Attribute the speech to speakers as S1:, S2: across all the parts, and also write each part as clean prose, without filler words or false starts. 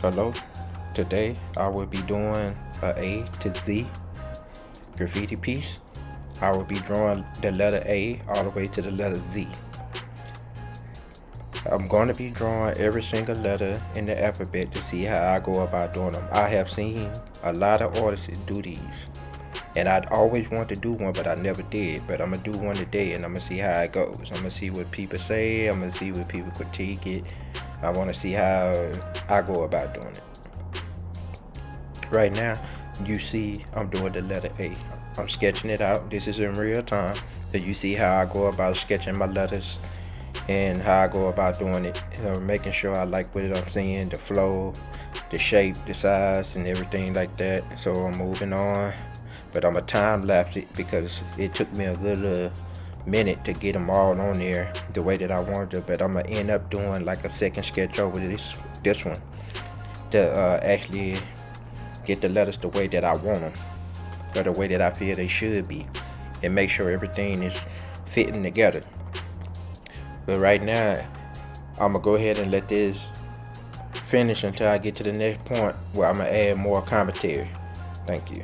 S1: Hello, today I will be doing a to Z graffiti piece. I will be drawing the letter A all the way to the letter Z. I'm going to be drawing every single letter in the alphabet to see how I go about doing them. I have seen a lot of artists do these, and I'd always want to do one, but I never did. But I'm going to do one today, and I'm going to see how it goes. I'm going to see what people say. I'm going to see what people critique it. I want to see how I go about doing it. Right now, you see I'm doing the letter A. I'm sketching it out. This is in real time. So you see how I go about sketching my letters and how I go about doing it. Making sure I like what I'm seeing, the flow, the shape, the size, and everything like that. So I'm moving on. But I'm going to time lapse it because it took me a good minute to get them all on there the way that I wanted to. But I'm going to end up doing like a second sketch over this one to actually get the letters the way that I want them, or the way that I feel they should be, and make sure everything is fitting together. But right now, I'm gonna go ahead and let this finish until I get to the next point where I'm gonna add more commentary. Thank you.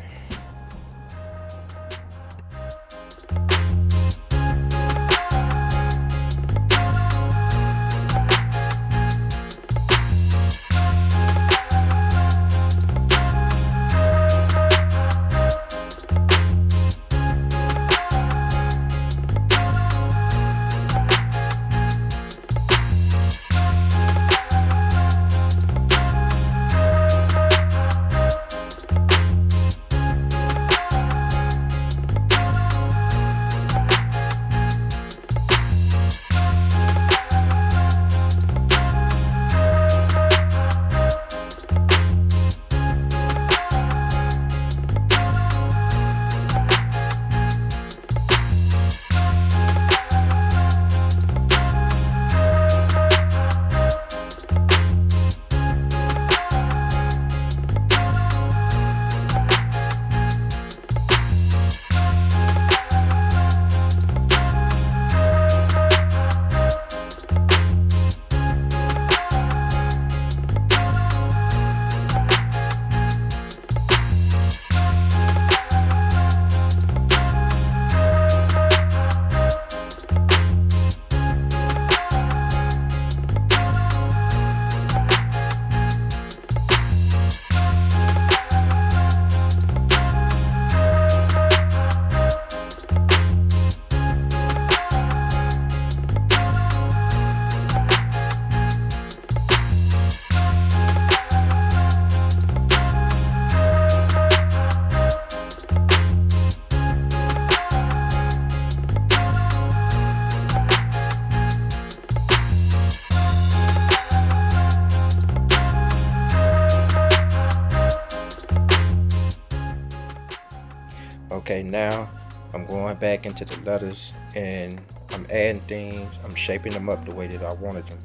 S1: Okay, now I'm going back into the letters and I'm adding things. I'm shaping them up the way that I wanted them,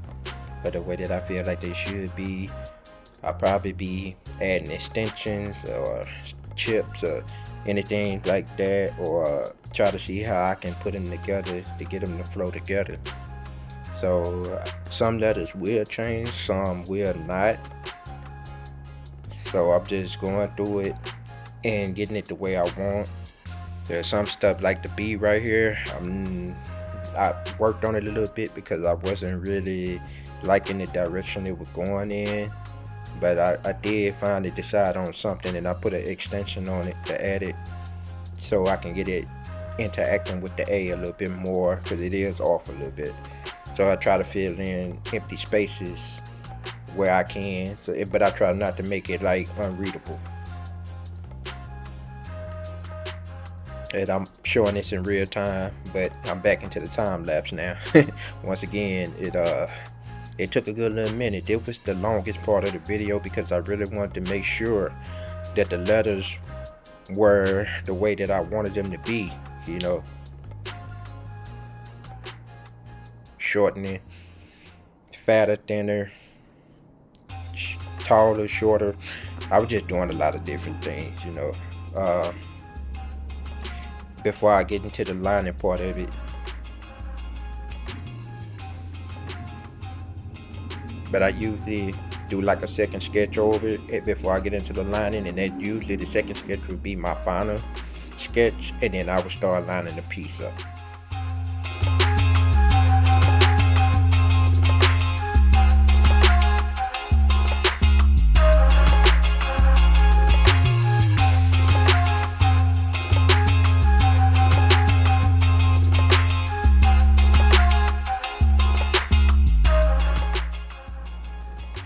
S1: or the way that I feel like they should be. I'll probably be adding extensions or chips or anything like that, or try to see how I can put them together to get them to flow together. So some letters will change, some will not. So I'm just going through it and getting it the way I want. There's some stuff like the B right here. I worked on it a little bit because I wasn't really liking the direction it was going in. But I did finally decide on something, and I put an extension on it to add it so I can get it interacting with the A little bit more, because it is off a little bit. So I try to fill in empty spaces where I can, but I try not to make it like unreadable. And I'm showing this in real time, but I'm back into the time lapse now. Once again, it took a good little minute. It was the longest part of the video because I really wanted to make sure that the letters were the way that I wanted them to be, you know. Shortening, fatter, thinner, taller, shorter. I was just doing a lot of different things, you know. Before I get into the lining part of it, but I usually do like a second sketch over it before I get into the lining, and then usually the second sketch would be my final sketch, and then I would start lining the piece up.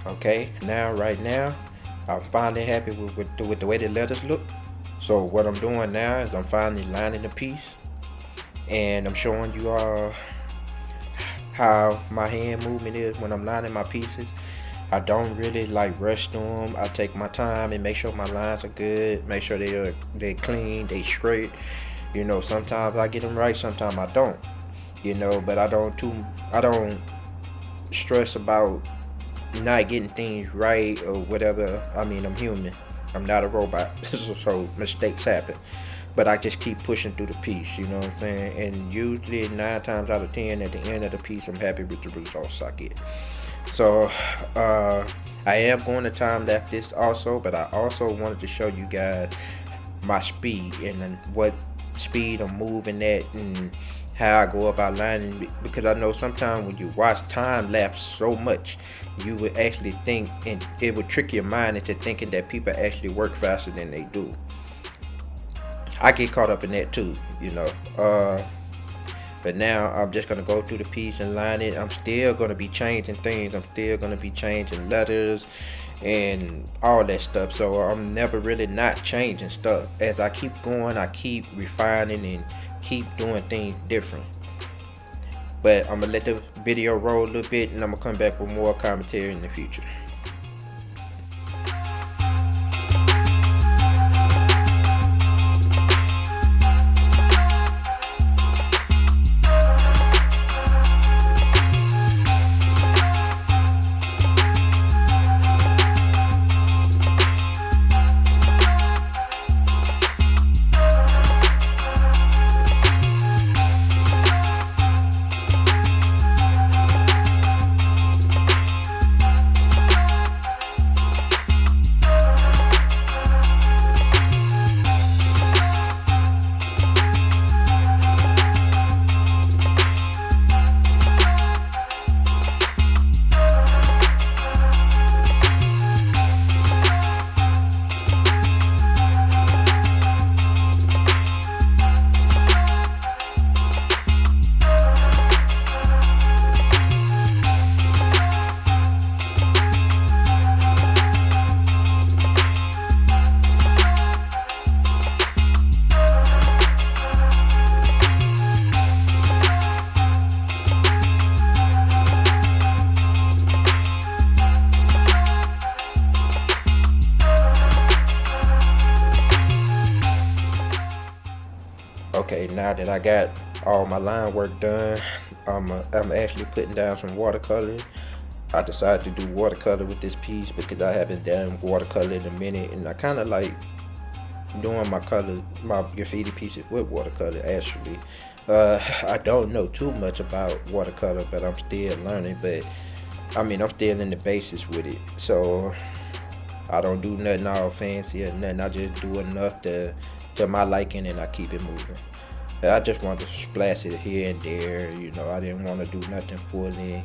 S1: Okay, right now, I'm finally happy with the way the letters look. So what I'm doing now is I'm finally lining the piece, and I'm showing you all how my hand movement is when I'm lining my pieces. I don't really like rush through them. I take my time and make sure my lines are good, make sure they clean, they straight. Sometimes I get them right, sometimes I don't. But I don't stress about not getting things right or whatever. I mean, I'm human. I'm not a robot, so mistakes happen. But I just keep pushing through the piece, you know what I'm saying? And usually 9 times out of 10 at the end of the piece, I'm happy with the results I get. So I am going to time lapse this also, but I also wanted to show you guys my speed and what speed I'm moving at and how I go about lining, because I know sometimes when you watch time lapse so much, you would actually think, and it would trick your mind into thinking that people actually work faster than they do. I get caught up in that too, but now I'm just gonna go through the piece and line it. I'm still gonna be changing things. I'm still gonna be changing letters and all that stuff. So I'm never really not changing stuff. As I keep going, I keep refining and keep doing things different. But I'm gonna let the video roll a little bit, and I'm gonna come back with more commentary in the future. Okay, now that I got all my line work done, I'm actually putting down some watercolor. I decided to do watercolor with this piece because I haven't done watercolor in a minute, and I kind of like doing my graffiti pieces with watercolor actually. I don't know too much about watercolor, but I'm still learning. But I mean, I'm still in the basics with it, so I don't do nothing all fancy or nothing. I just do enough to my liking, and I keep it moving. I just wanted to splash it here and there, I didn't want to do nothing fully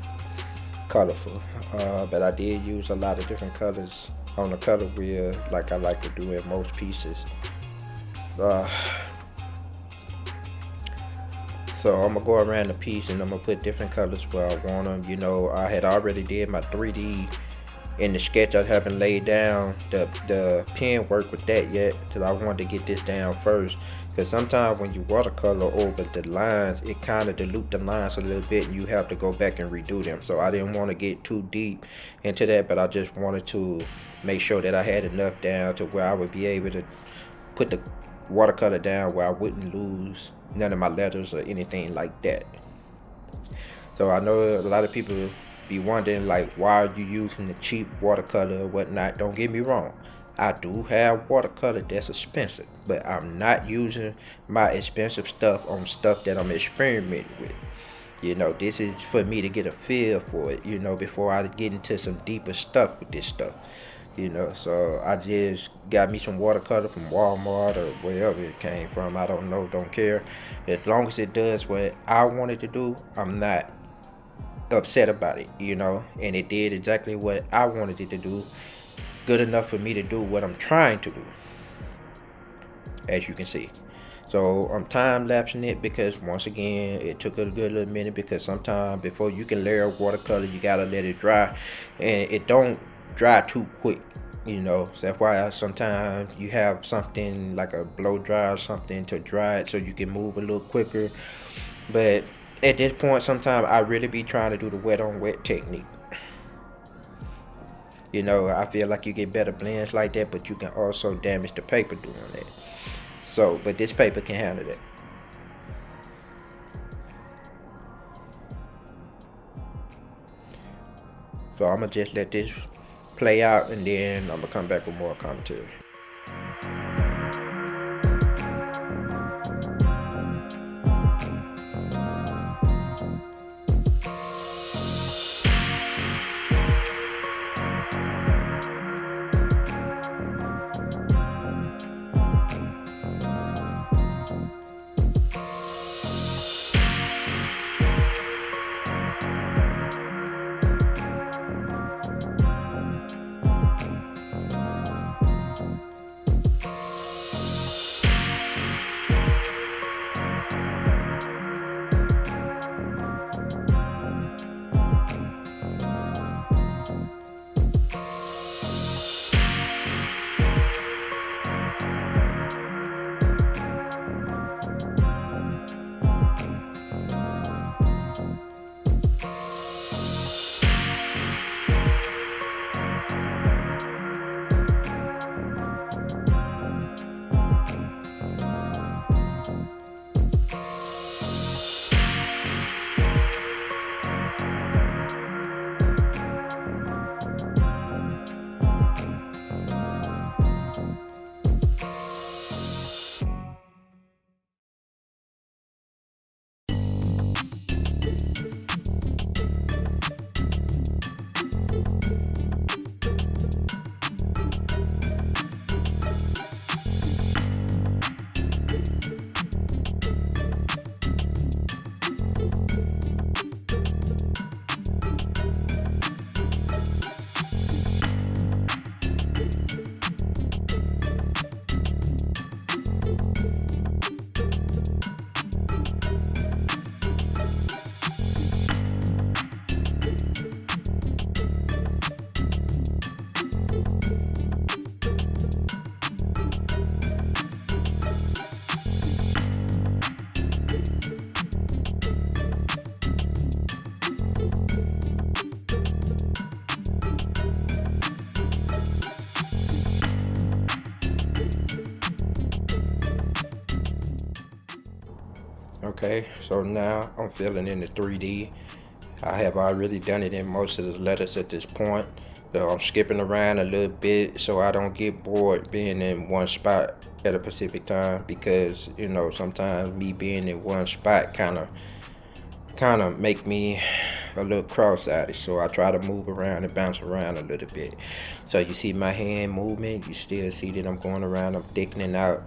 S1: colorful. But I did use a lot of different colors on the color wheel, like I like to do in most pieces. So I'm gonna go around the piece and I'm gonna put different colors where I want them. I had already did my 3D in the sketch. I haven't laid down the pen work with that yet, because I wanted to get this down first. Because sometimes when you watercolor over the lines, it kind of dilute the lines a little bit, and you have to go back and redo them. So I didn't want to get too deep into that, but I just wanted to make sure that I had enough down to where I would be able to put the watercolor down where I wouldn't lose none of my letters or anything like that. So I know a lot of people be wondering, like, why are you using the cheap watercolor or whatnot. Don't get me wrong, I do have watercolor that's expensive, but I'm not using my expensive stuff on stuff that I'm experimenting with. You know, this is for me to get a feel for it, you know, before I get into some deeper stuff with this stuff. You know, so I just got me some watercolor from Walmart or wherever it came from. I don't know, don't care. As long as it does what I wanted to do, I'm not upset about it, you know. And it did exactly what I wanted it to do, good enough for me to do what I'm trying to do, as you can see. So I'm time lapsing it because once again it took a good little minute, because sometimes before you can layer watercolor you gotta let it dry, and it don't dry too quick, you know. So that's why sometimes you have something like a blow dry or something to dry it so you can move a little quicker. But at this point sometimes I really be trying to do the wet on wet technique. You know, I feel like you get better blends like that, but you can also damage the paper doing that. So, but this paper can handle that. So I'm gonna just let this play out, and then I'm gonna come back with more commentary. Okay, so now I'm filling in the 3D. I have already done it in most of the letters at this point. So I'm skipping around a little bit so I don't get bored being in one spot at a specific time, because you know sometimes me being in one spot kind of make me a little cross-eyed. So I try to move around and bounce around a little bit. So you see my hand movement, you still see that I'm going around, I'm thickening out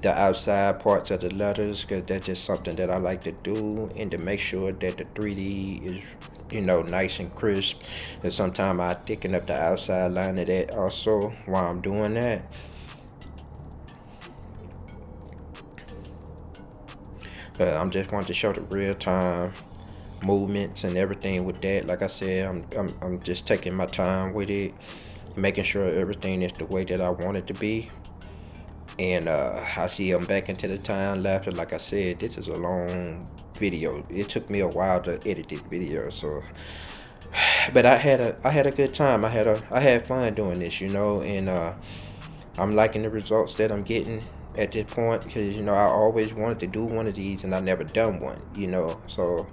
S1: the outside parts of the letters, because that's just something that I like to do, and to make sure that the 3D is, you know, nice and crisp. And sometimes I thicken up the outside line of that also while I'm doing that. I'm just wanting to show the real time movements and everything with that. Like I said, I'm just taking my time with it, making sure everything is the way that I want it to be. And I see I'm back into the time lapse. Like I said, this is a long video. It took me a while to edit this video, so but I had a good time. I had fun doing this, you know, and I'm liking the results that I'm getting at this point, because you know I always wanted to do one of these and I never done one, you know. So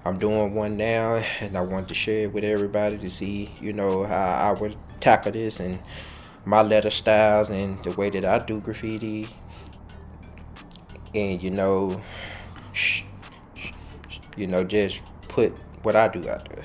S1: I'm doing one now, and I want to share it with everybody to see, you know, how I would tackle this, and my letter styles and the way that I do graffiti. And you know, just put what I do out there.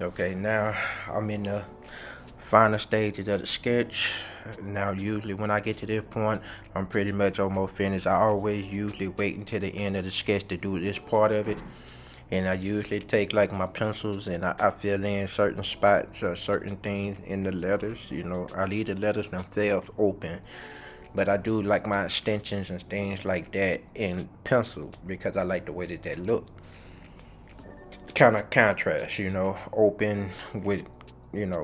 S1: Okay, now I'm in the final stages of the sketch. Now usually when I get to this point, I'm pretty much almost finished. I always usually wait until the end of the sketch to do this part of it. And I usually take like my pencils and I fill in certain spots or certain things in the letters. I leave the letters themselves open, but I do like my extensions and things like that in pencil because I like the way that look. Kind of contrast, open with,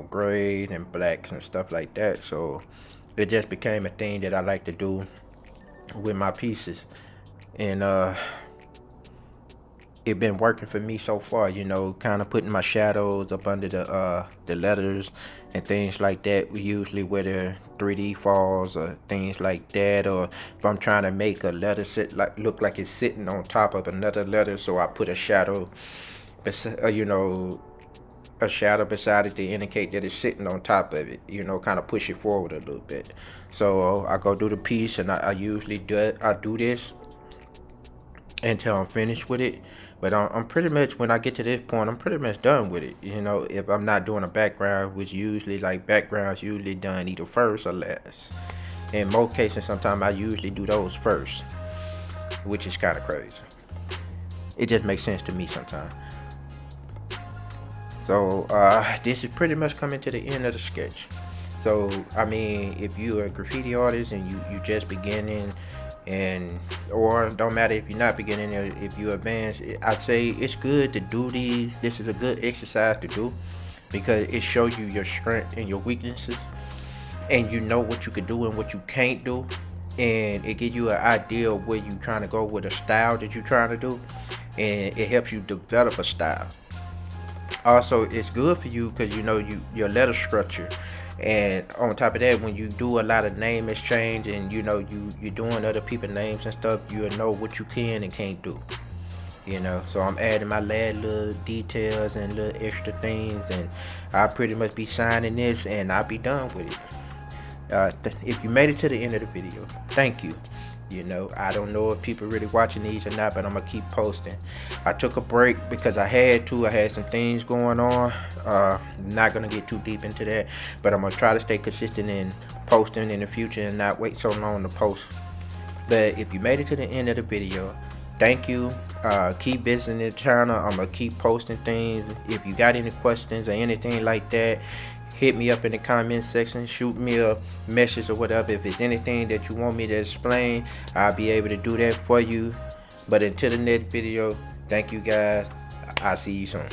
S1: grays and blacks and stuff like that. So it just became a thing that I like to do with my pieces. And it been working for me so far, kind of putting my shadows up under the letters and things like that. Usually where the 3D falls or things like that, or if I'm trying to make a letter look like it's sitting on top of another letter, so I put a shadow, a shadow beside it to indicate that it's sitting on top of it, kind of push it forward a little bit. So I go do the piece, and I usually do this until I'm finished with it. But I'm pretty much, when I get to this point, I'm pretty much done with it. If I'm not doing a background, which usually, like, backgrounds usually done either first or last. In most cases, sometimes I usually do those first, which is kind of crazy. It just makes sense to me sometimes. So this is pretty much coming to the end of the sketch. So I mean, if you're a graffiti artist and you just beginning, or don't matter if you're not beginning or if you're advanced, I'd say it's good to do these. This is a good exercise to do because it shows you your strength and your weaknesses, and you know what you can do and what you can't do, and it gives you an idea of where you're trying to go with a style that you're trying to do, and it helps you develop a style. Also, it's good for you because your letter structure, and on top of that, when you do a lot of name exchange and you're doing other people's names and stuff, you'll know what you can and can't do. So I'm adding my last little details and little extra things, and I'll pretty much be signing this and I'll be done with it. If you made it to the end of the video, thank you. I don't know if people really watching these or not, but I'm gonna keep posting. I took a break because I had some things going on. Not gonna get too deep into that, but I'm gonna try to stay consistent in posting in the future and not wait so long to post. But if you made it to the end of the video, thank you. Keep visiting the channel. I'm gonna keep posting things. If you got any questions or anything like that, hit me up in the comment section, shoot me a message or whatever. If it's anything that you want me to explain, I'll be able to do that for you. But until the next video, thank you guys. I'll see you soon.